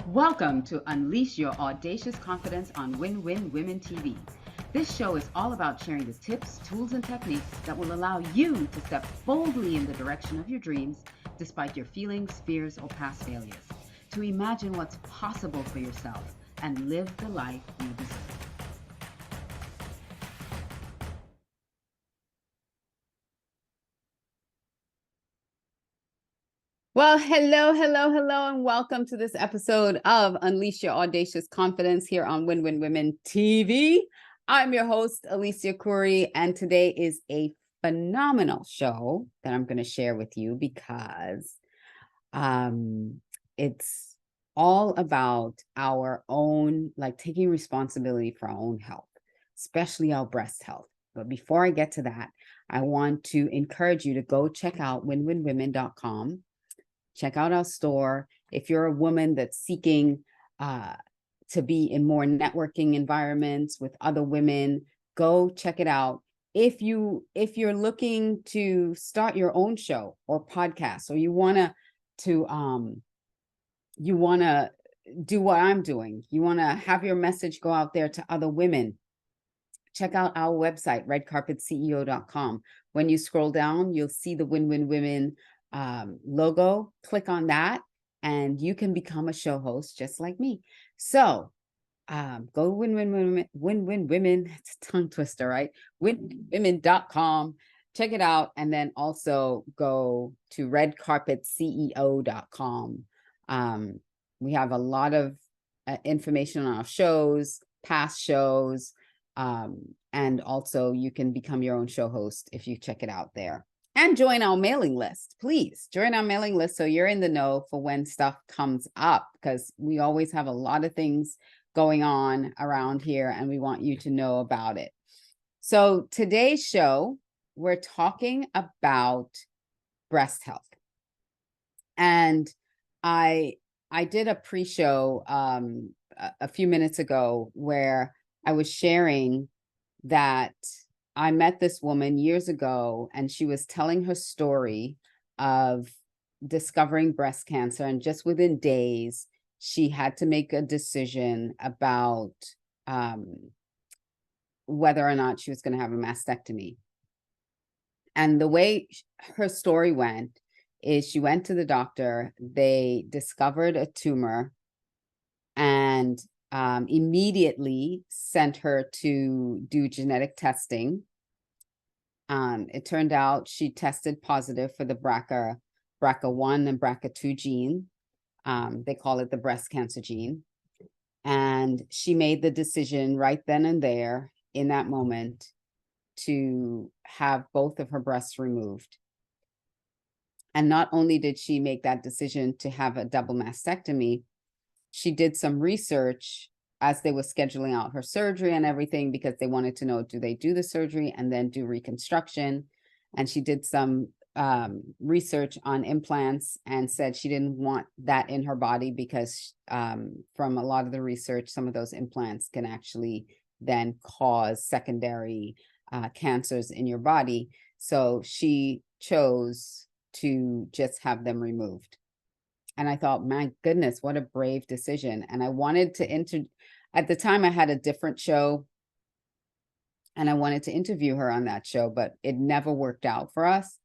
Welcome to Unleash Your Audacious Confidence on Win-Win Women TV. This show is all about sharing the tips, tools, and techniques that will allow you to step boldly in the direction of your dreams despite your feelings, fears, or past failures, to imagine what's possible for yourself and live the life you deserve. Well, hello, and welcome to this episode of Unleash Your Audacious Confidence here on Win-Win Women TV. I'm your host, Alicia Couri, and today is a phenomenal show that I'm going to share with you because it's all about our own, like taking responsibility for our own health, especially our breast health. But before I get to that, I want to encourage you to go check out winwinwomen.com. Check out our store. If you're a woman that's seeking to be in more networking environments with other women, go check it out. If you're looking to start your own show or podcast, or you wanna do what I'm doing, you wanna have your message go out there to other women, check out our website, redcarpetceo.com. When you scroll down, you'll see the Win-Win Women logo. Click on that and you can become a show host just like me. So go to Win-Win Women, it's a tongue twister, right? winwomen.com. Check it out. And then also go to redcarpetceo.com. We have a lot of information on our shows, past shows, and also you can become your own show host if you check it out there. And join our mailing list. Please join our mailing list so you're in the know for when stuff comes up, because we always have a lot of things going on around here and we want you to know about it. So today's show, we're talking about breast health. And I did a pre-show a few minutes ago where I was sharing that I met this woman years ago, and she was telling her story of discovering breast cancer. And just within days, she had to make a decision about whether or not she was going to have a mastectomy. And the way her story went is she went to the doctor, they discovered a tumor, and immediately sent her to do genetic testing. It turned out she tested positive for the BRCA1 and BRCA2 gene. They call it the breast cancer gene. And she made the decision right then and there in that moment to have both of her breasts removed. And not only did she make that decision to have a double mastectomy, she did some research as they were scheduling out her surgery and everything, because they wanted to know, do they do the surgery and then do reconstruction? And she did some research on implants and said she didn't want that in her body because from a lot of the research, some of those implants can actually then cause secondary cancers in your body. So she chose to just have them removed. And I thought, my goodness, what a brave decision. And I wanted to at the time I had a different show and I wanted to interview her on that show, but it never worked out for us.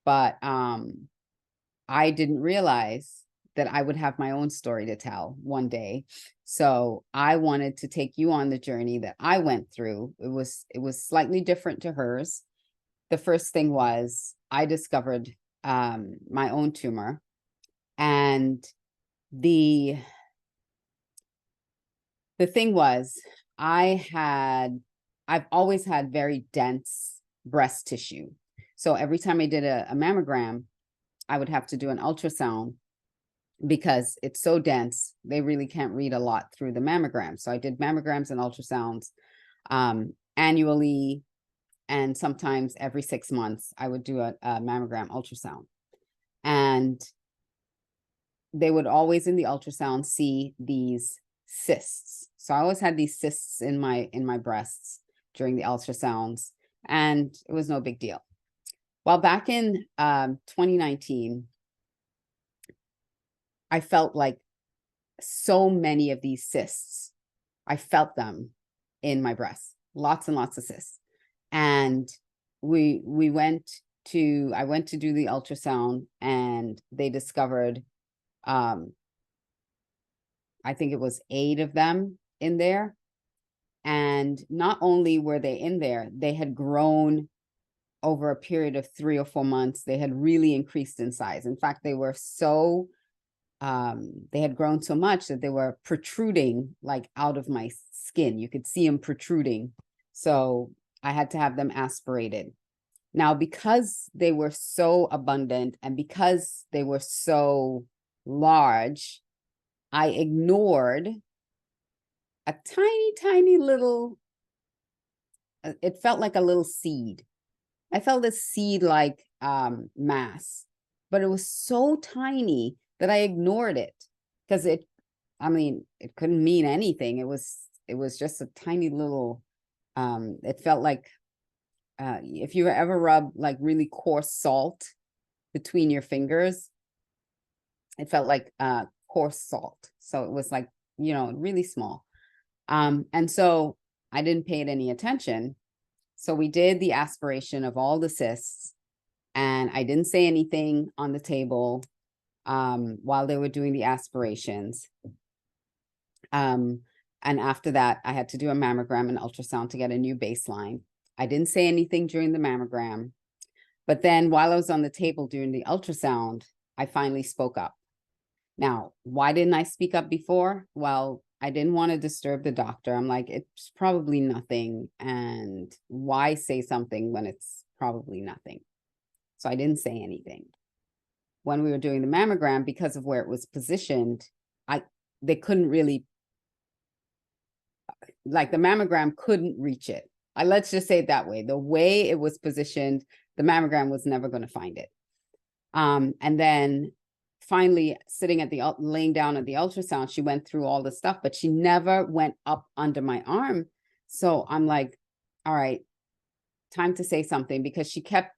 But I didn't realize that I would have my own story to tell one day. So I wanted to take you on the journey that I went through. It was slightly different to hers. The first thing was I discovered my own tumor. And the thing was, I've always had very dense breast tissue. So every time I did a mammogram, I would have to do an ultrasound because it's so dense, they really can't read a lot through the mammogram. So I did mammograms and ultrasounds annually, and sometimes every 6 months, I would do a mammogram ultrasound. And they would always in the ultrasound see these cysts. So I always had these cysts in my breasts during the ultrasounds, and it was no big deal. Well, back in 2019, I felt like so many of these cysts. I felt them in my breast, lots and lots of cysts. And I went to do the ultrasound, and they discovered, I think it was 8 of them in there. And not only were they in there, they had grown over a period of 3 or 4 months. They had really increased in size. In fact, they were so, they had grown so much that they were protruding like out of my skin. You could see them protruding. So I had to have them aspirated. Now, because they were so abundant and because they were so large, I ignored a tiny, tiny little, it felt like a little seed. I felt a seed-like mass, but it was so tiny that I ignored it because it couldn't mean anything. It was just a tiny little, it felt like, if you ever rub like really coarse salt between your fingers, it felt like coarse salt. So it was like, really small. And so I didn't pay it any attention. So we did the aspiration of all the cysts, and I didn't say anything on the table while they were doing the aspirations. And after that, I had to do a mammogram and ultrasound to get a new baseline. I didn't say anything during the mammogram, but then while I was on the table during the ultrasound, I finally spoke up. Now, why didn't I speak up before? Well, I didn't want to disturb the doctor. I'm like, it's probably nothing. And why say something when it's probably nothing? So I didn't say anything. When we were doing the mammogram, because of where it was positioned, they couldn't really, like the mammogram couldn't reach it. Let's just say it that way. The way it was positioned, the mammogram was never going to find it. And then finally laying down at the ultrasound, she went through all the stuff, but she never went up under my arm. So I'm like, all right, time to say something, because she kept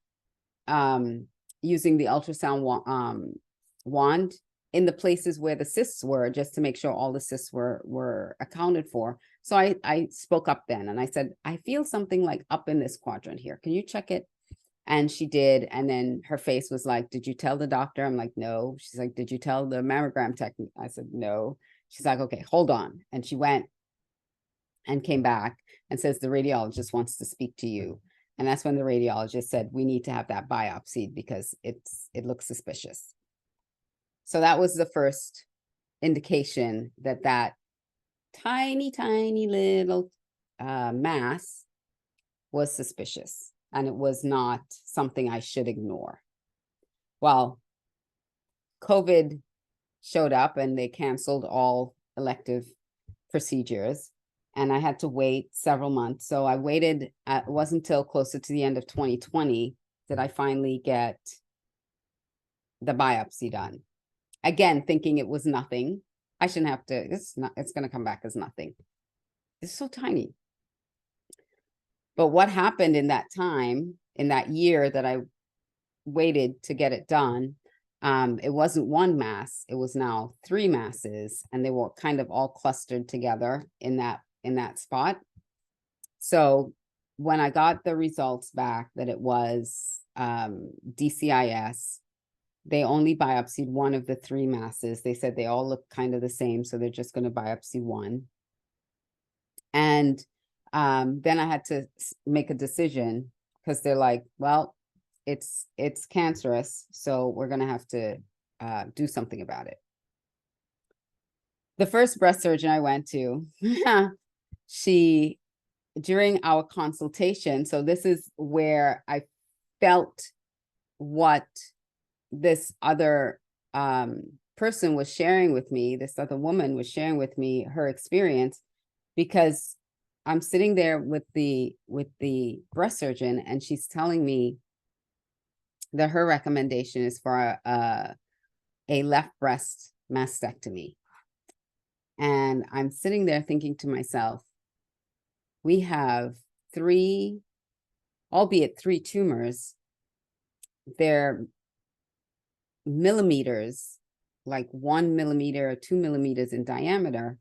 using the ultrasound wand in the places where the cysts were, just to make sure all the cysts were accounted for. So I spoke up then, and I said, I feel something like up in this quadrant here. Can you check it? And she did. And then her face was like, did you tell the doctor? I'm like, no. She's like, did you tell the mammogram technique? I said, no. She's like, okay, hold on. And she went and came back and says, the radiologist wants to speak to you. And that's when the radiologist said, we need to have that biopsied because it looks suspicious. So that was the first indication that tiny, tiny little mass was suspicious, and it was not something I should ignore. Well, COVID showed up and they canceled all elective procedures, and I had to wait several months. So I waited, it wasn't until closer to the end of 2020 that I finally get the biopsy done. Again, thinking it was nothing. I shouldn't have to, it's going to come back as nothing. It's so tiny. But what happened in that time, in that year that I waited to get it done, it wasn't one mass, it was now 3 masses, and they were kind of all clustered together in that spot. So when I got the results back that it was DCIS, they only biopsied one of the 3 masses. They said they all look kind of the same, so they're just going to biopsy one. And then I had to make a decision, because they're like, well, it's cancerous, so we're going to have to do something about it. The first breast surgeon I went to, she, during our consultation, so this is where I felt what this other person was sharing with me, this other woman was sharing with me her experience, because I'm sitting there with the breast surgeon, and she's telling me that her recommendation is for a left breast mastectomy. And I'm sitting there thinking to myself, we have 3, albeit 3 tumors. They're millimeters like 1 millimeter or 2 millimeters in diameter,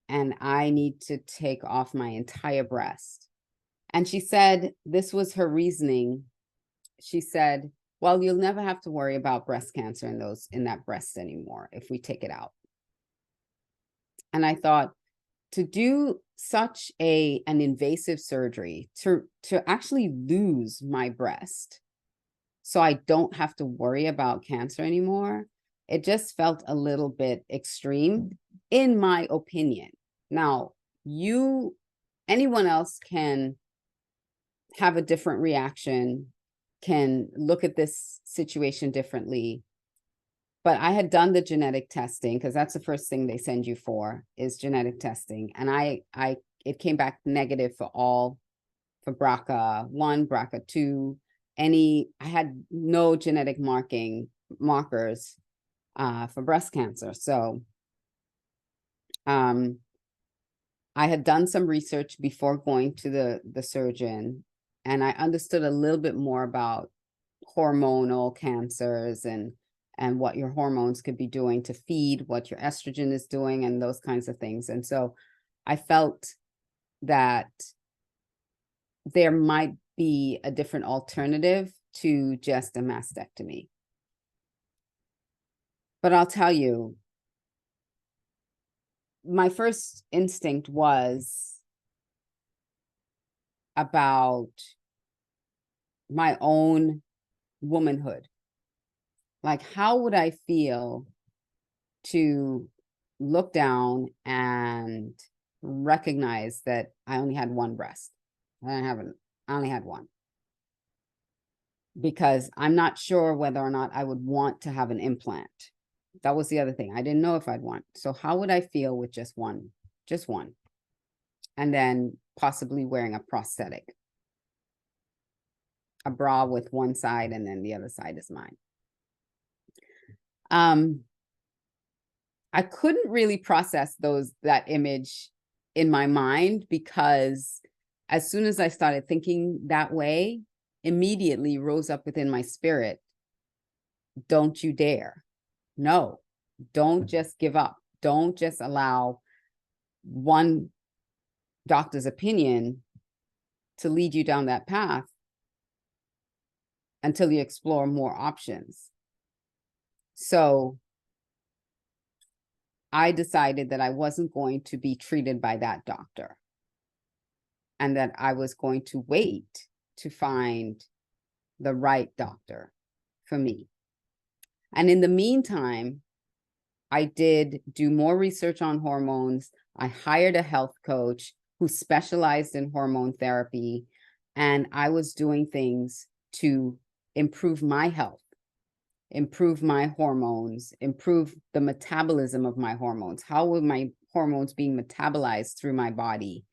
and I need to take off my entire breast. And she said, this was her reasoning. She said, well, you'll never have to worry about breast cancer in that breast anymore if we take it out. And I thought, to do such an invasive surgery, to actually lose my breast so I don't have to worry about cancer anymore, it just felt a little bit extreme, in my opinion. Now, anyone else can have a different reaction, can look at this situation differently. But I had done the genetic testing, because that's the first thing they send you for, is genetic testing. And it came back negative for BRCA1, BRCA2, I had no genetic markers for breast cancer. So I had done some research before going to the surgeon, and I understood a little bit more about hormonal cancers and what your hormones could be doing to feed, what your estrogen is doing, and those kinds of things. And so I felt that there might be a different alternative to just a mastectomy. But I'll tell you, my first instinct was about my own womanhood. Like, how would I feel to look down and recognize that I only had one breast? I only had one. Because I'm not sure whether or not I would want to have an implant. That was the other thing. I didn't know if I'd want. So how would I feel with just one? Just one. And then possibly wearing a prosthetic. A bra with one side and then the other side is mine. I couldn't really process that image in my mind, because as soon as I started thinking that way, immediately rose up within my spirit, don't you dare. No, don't just give up. Don't just allow one doctor's opinion to lead you down that path until you explore more options. So I decided that I wasn't going to be treated by that doctor, and that I was going to wait to find the right doctor for me. And in the meantime, I did do more research on hormones. I hired a health coach who specialized in hormone therapy, and I was doing things to improve my health, improve my hormones, improve the metabolism of my hormones. How were my hormones being metabolized through my body?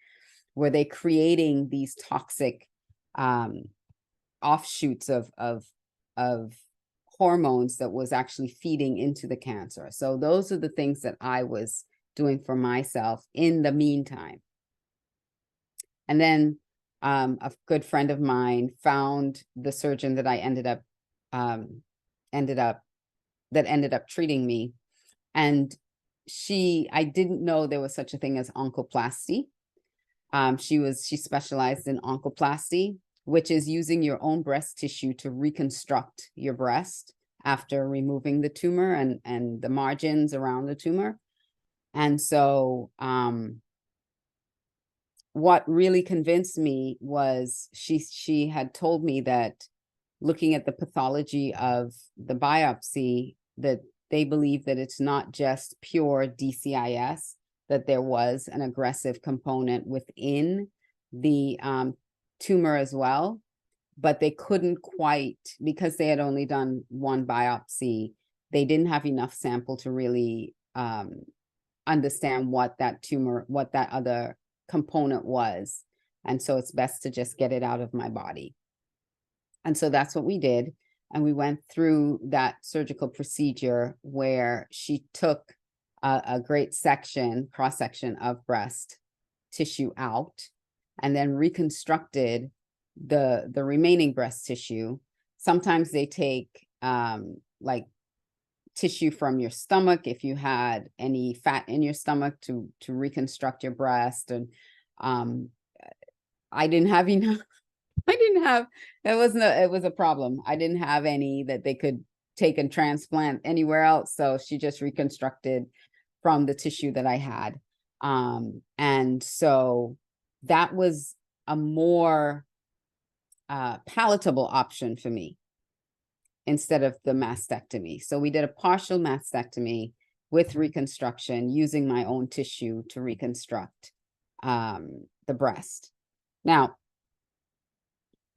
Were they creating these toxic offshoots of hormones that was actually feeding into the cancer? So those are the things that I was doing for myself in the meantime. And then a good friend of mine found the surgeon that I ended up treating me. And I didn't know there was such a thing as oncoplasty. She specialized in oncoplasty, which is using your own breast tissue to reconstruct your breast after removing the tumor and the margins around the tumor. And so what really convinced me was she had told me that, looking at the pathology of the biopsy, that they believe that it's not just pure DCIS, that there was an aggressive component within the tumor as well, but they couldn't quite, because they had only done one biopsy, they didn't have enough sample to really understand what that other component was. And so it's best to just get it out of my body. And so that's what we did. And we went through that surgical procedure where she took a great cross-section of breast tissue out, and then reconstructed the remaining breast tissue. Sometimes they take like tissue from your stomach, if you had any fat in your stomach to reconstruct your breast. And I didn't have enough. I didn't have, it was a problem. I didn't have any that they could take and transplant anywhere else. So she just reconstructed from the tissue that I had. And so that was a more palatable option for me instead of the mastectomy. So we did a partial mastectomy with reconstruction using my own tissue to reconstruct the breast. Now,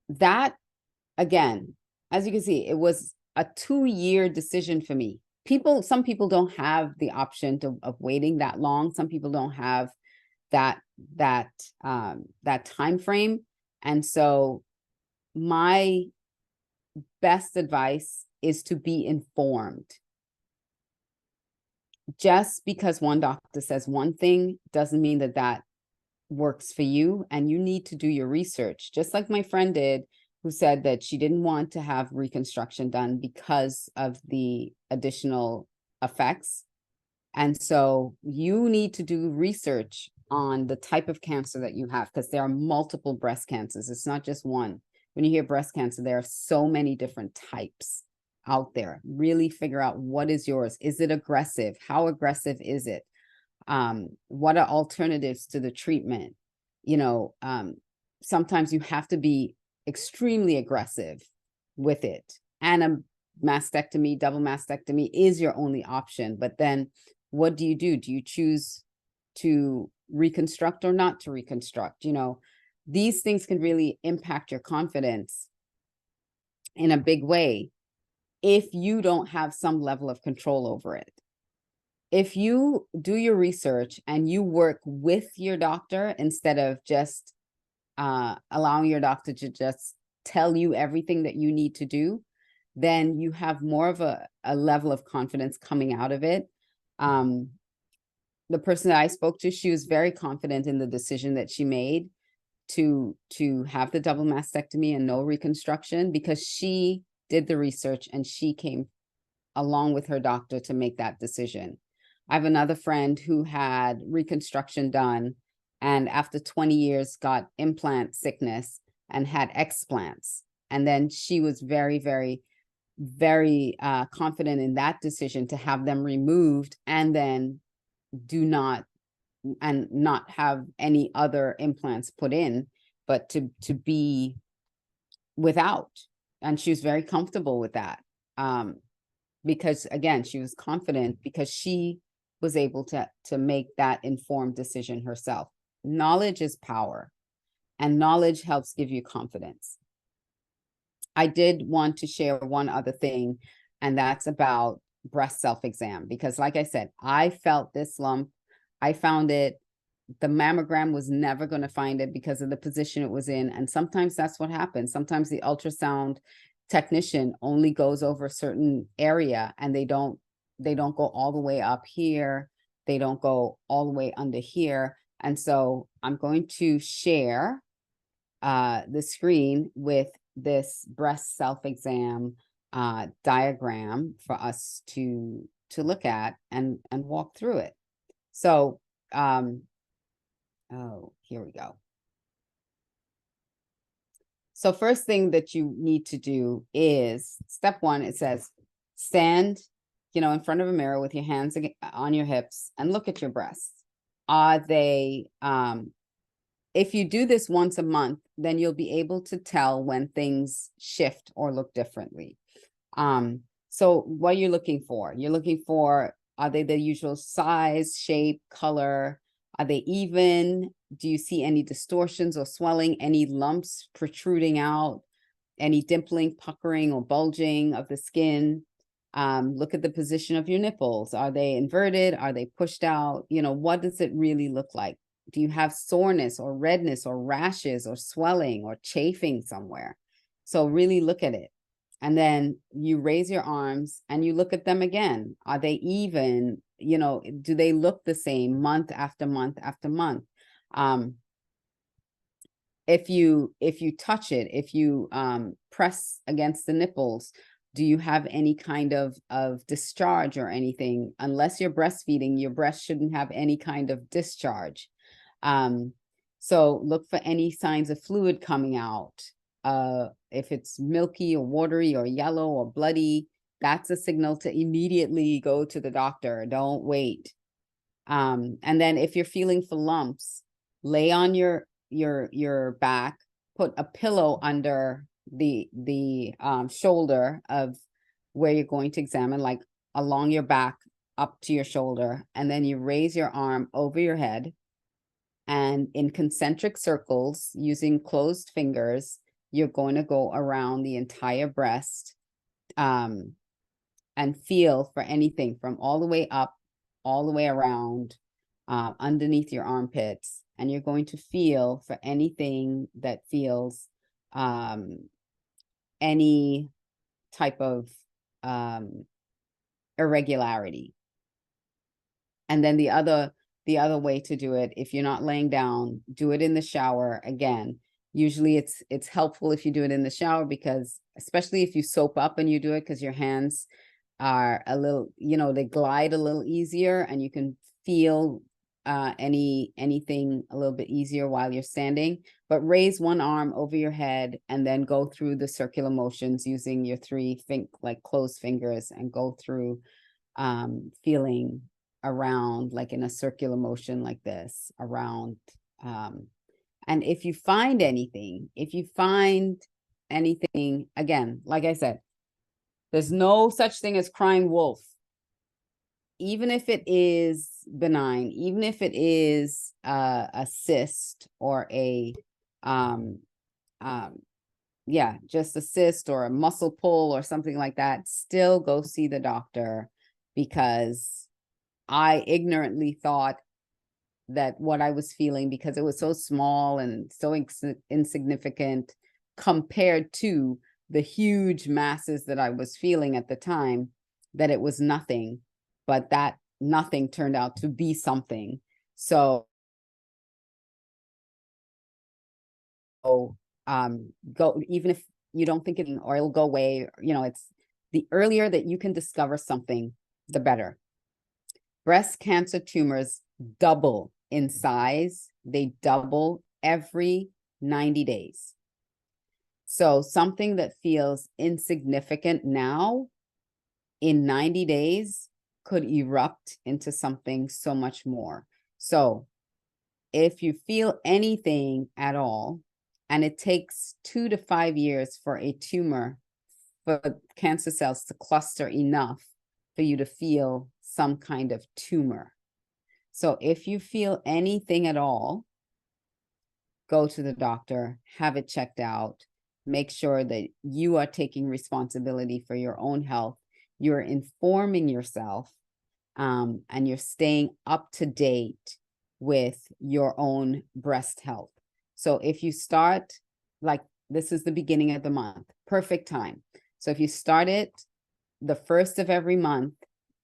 that, again, as you can see, it was a 2-year decision for me. Some people don't have the option of waiting that long. Some people don't have that time frame. And so my best advice is to be informed. Just because one doctor says one thing doesn't mean that that works for you, and you need to do your research, just like my friend did, who said that she didn't want to have reconstruction done because of the additional effects. And so you need to do research on the type of cancer that you have, because there are multiple breast cancers. It's not just one. When you hear breast cancer, there are so many different types out there. Really figure out what is yours. Is it aggressive? How aggressive is it? What are alternatives to the treatment? You know, sometimes you have to be extremely aggressive with it. And a mastectomy, double mastectomy is your only option. But then what do? Do you choose to reconstruct or not to reconstruct? You know, these things can really impact your confidence in a big way if you don't have some level of control over it. If you do your research and you work with your doctor instead of just allowing your doctor to just tell you everything that you need to do, then you have more of a level of confidence coming out of it. The person that I spoke to, she was very confident in the decision that she made to have the double mastectomy and no reconstruction, because she did the research and she came along with her doctor to make that decision. I have another friend who had reconstruction done, and after 20 years got implant sickness and had explants. And then she was very, very, very confident in that decision to have them removed and then not have any other implants put in, but to be without. And she was very comfortable with that. Because again, she was confident because she was able to make that informed decision herself. Knowledge is power, and knowledge helps give you confidence. I did want to share one other thing, and that's about breast self-exam, because like I said, I felt this lump. I found it. The mammogram was never going to find it because of the position it was in. And sometimes that's what happens. Sometimes the ultrasound technician only goes over a certain area, and they don't go all the way up here. They don't go all the way under here. And so I'm going to share the screen with this breast self-exam diagram for us to look at and walk through it. So, oh, here we go. So first thing that you need to do is step 1. It says, stand, in front of a mirror with your hands on your hips and look at your breasts. Are they, if you do this once a month, then you'll be able to tell when things shift or look differently. So what you're looking for, are they the usual size, shape, color? Are they even? Do you see any distortions or swelling, any lumps protruding out, any dimpling, puckering, or bulging of the skin? Look at the position of your nipples. Are they inverted? Are they pushed out? What does it really look like? Do you have soreness or redness or rashes or swelling or chafing somewhere? So really look at it. And then you raise your arms and you look at them again. Are they even? Do they look the same month after month after month? If you touch it, if you press against the nipples, Do you have any kind of discharge or anything? Unless you're breastfeeding, your breast shouldn't have any kind of discharge. So look for any signs of fluid coming out. If it's milky or watery or yellow or bloody, that's a signal to immediately go to the doctor. Don't wait. And then if you're feeling for lumps, lay on your back, put a pillow under the shoulder of where you're going to examine, like along your back up to your shoulder, and then you raise your arm over your head, and in concentric circles using closed fingers, you're going to go around the entire breast, and feel for anything from all the way up, all the way around, underneath your armpits. And you're going to feel for anything that feels any type of irregularity. And then the other way to do it, if you're not laying down, do it in the shower. Again, usually it's helpful if you do it in the shower, because especially if you soap up and you do it, because your hands are a little, they glide a little easier, and you can feel anything a little bit easier while you're standing. But raise one arm over your head and then go through the circular motions using your like closed fingers, and go through feeling around, like in a circular motion like this around. And if you find anything, again, like I said, there's no such thing as crying wolf. Even if it is benign, even if it is a cyst or just a cyst or a muscle pull or something like that, still go see the doctor, because I ignorantly thought that what I was feeling, because it was so small and so insignificant compared to the huge masses that I was feeling at the time, that it was nothing. But that nothing turned out to be something. So go, even if you don't think or it'll go away, it's the earlier that you can discover something, the better. Breast cancer tumors double in size. They double every 90 days. So something that feels insignificant now, in 90 days, could erupt into something so much more. So if you feel anything at all, and it takes 2 to 5 years for a tumor, for cancer cells to cluster enough for you to feel some kind of tumor. So if you feel anything at all, go to the doctor, have it checked out, make sure that you are taking responsibility for your own health. You're informing yourself, and you're staying up to date with your own breast health. So if you start, like, this is the beginning of the month, perfect time. So if you start it the first of every month,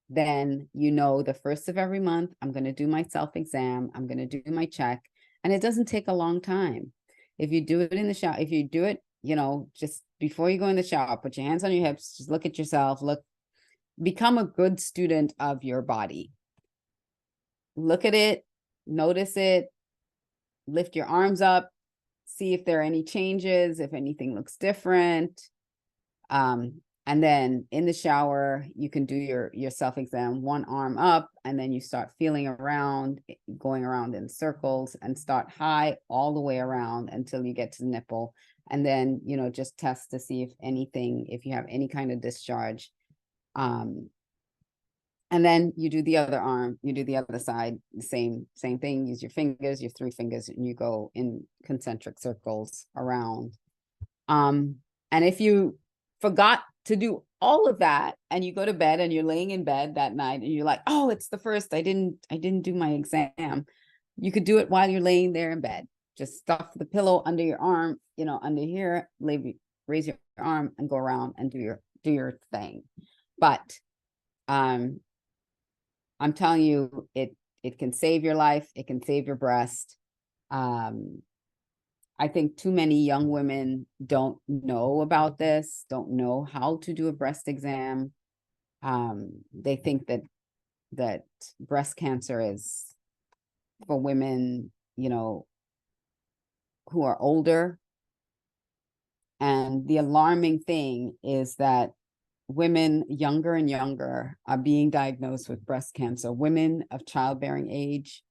then the first of every month, I'm going to do my self-exam, I'm going to do my check, and it doesn't take a long time. If you do it in the shower, if you do it, just before you go in the shower, put your hands on your hips, just look at yourself, become a good student of your body. Look at it, notice it, lift your arms up, see if there are any changes, if anything looks different. And then in the shower, you can do your self-exam, one arm up, and then you start feeling around, going around in circles, and start high all the way around until you get to the nipple. And then, just test to see if you have any kind of discharge. And then you do the other arm, you do the other side, the same thing, use your fingers, your 3 fingers, and you go in concentric circles around. And if you forgot to do all of that, and you go to bed and you're laying in bed that night and you're like, oh, it's the first, I didn't do my exam. You could do it while you're laying there in bed. Just stuff the pillow under your arm, under here, raise your arm and go around and do your thing. But I'm telling you, it can save your life. It can save your breast. I I think too many young women don't know about this, don't know how to do a breast exam. They think that breast cancer is for women, you know, who are older. And the alarming thing is that women younger and younger are being diagnosed with breast cancer. Women of childbearing age.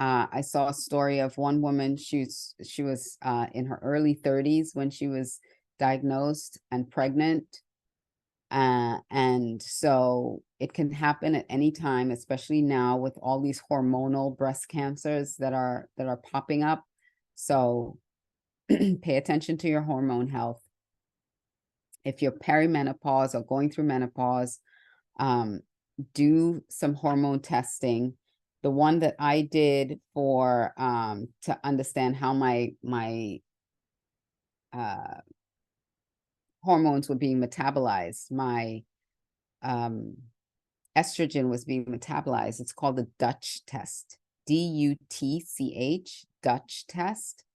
I saw a story of one woman. She was in her early 30s when she was diagnosed and pregnant. And so it can happen at any time, especially now with all these hormonal breast cancers that are popping up. So pay attention to your hormone health. If you're perimenopause or going through menopause, do some hormone testing. The one that I did for to understand how my hormones were being metabolized, my estrogen was being metabolized. It's called the Dutch test, DUTCH, Dutch test,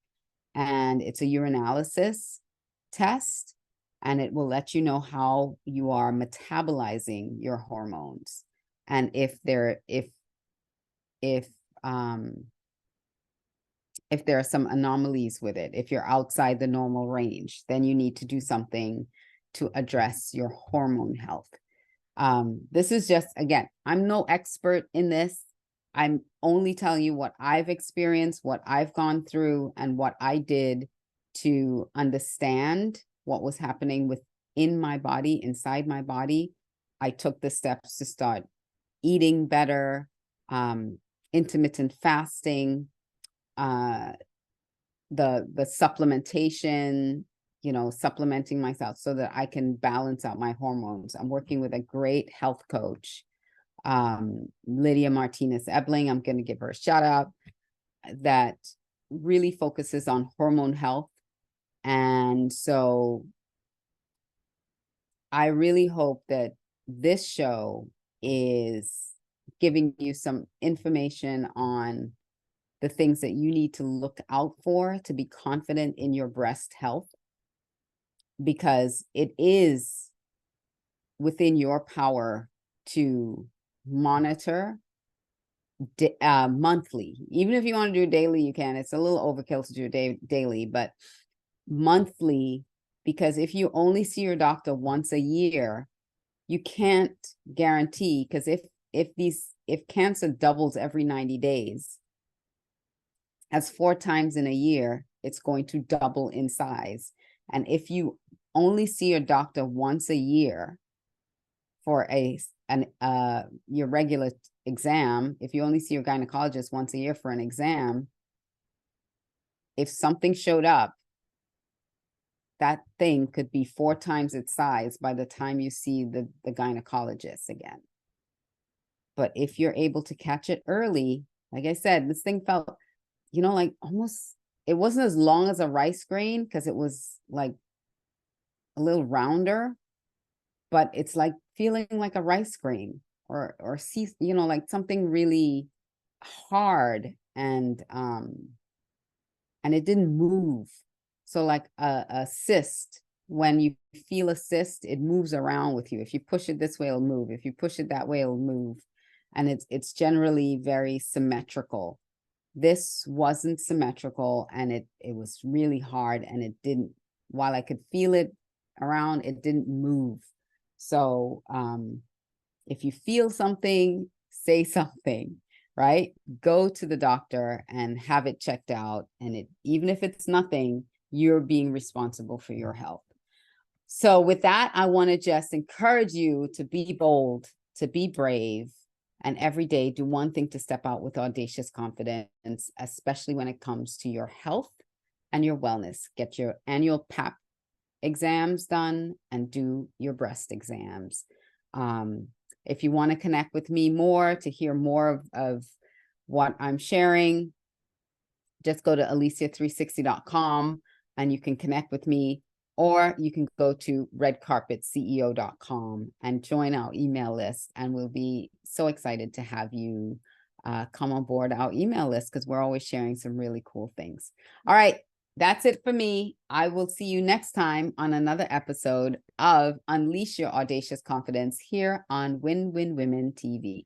and it's a urinalysis test, and it will let you know how you are metabolizing your hormones, and if there are some anomalies with it, if you're outside the normal range, then you need to do something to address your hormone health. This is just, again, I'm no expert in this. I'm only telling you what I've experienced, what I've gone through, and what I did to understand what was happening within my body, inside my body. I took the steps to start eating better, intermittent fasting, the supplementation, you know, supplementing myself so that I can balance out my hormones. I'm working with a great health coach, Lydia Martinez Ebling. I'm going to give her a shout out, that really focuses on hormone health. And so I really hope that this show is giving you some information on the things that you need to look out for to be confident in your breast health, because it is within your power to monitor monthly. Even if you want to do it daily, you can. It's a little overkill to do it daily, but monthly, because if you only see your doctor once a year, you can't guarantee, because if cancer doubles every 90 days, as 4 times in a year, it's going to double in size. And if you only see your doctor once a year for your regular exam, if you only see your gynecologist once a year for an exam, if something showed up, that thing could be 4 times its size by the time you see the gynecologist again. But if you're able to catch it early, like I said, this thing felt, you know, like almost, it wasn't as long as a rice grain because it was like a little rounder, but it's like feeling like a rice grain or you know, like something really hard, and it didn't move. So like a cyst, when you feel a cyst, it moves around with you. If you push it this way, it'll move. If you push it that way, it'll move. And it's generally very symmetrical. This wasn't symmetrical, and it was really hard, and it didn't, while I could feel it around, it didn't move. So if you feel something, say something, right? Go to the doctor and have it checked out. And even if it's nothing, you're being responsible for your health. So with that, I want to just encourage you to be bold, to be brave, and every day do one thing to step out with audacious confidence, especially when it comes to your health and your wellness. Get your annual PAP exams done and do your breast exams. If you want to connect with me more, to hear more of what I'm sharing, just go to alicia360.com and you can connect with me, or you can go to redcarpetceo.com and join our email list, and we'll be so excited to have you come on board our email list, because we're always sharing some really cool things. All right. That's it for me. I will see you next time on another episode of Unleash Your Audacious Confidence here on Win Win Women TV.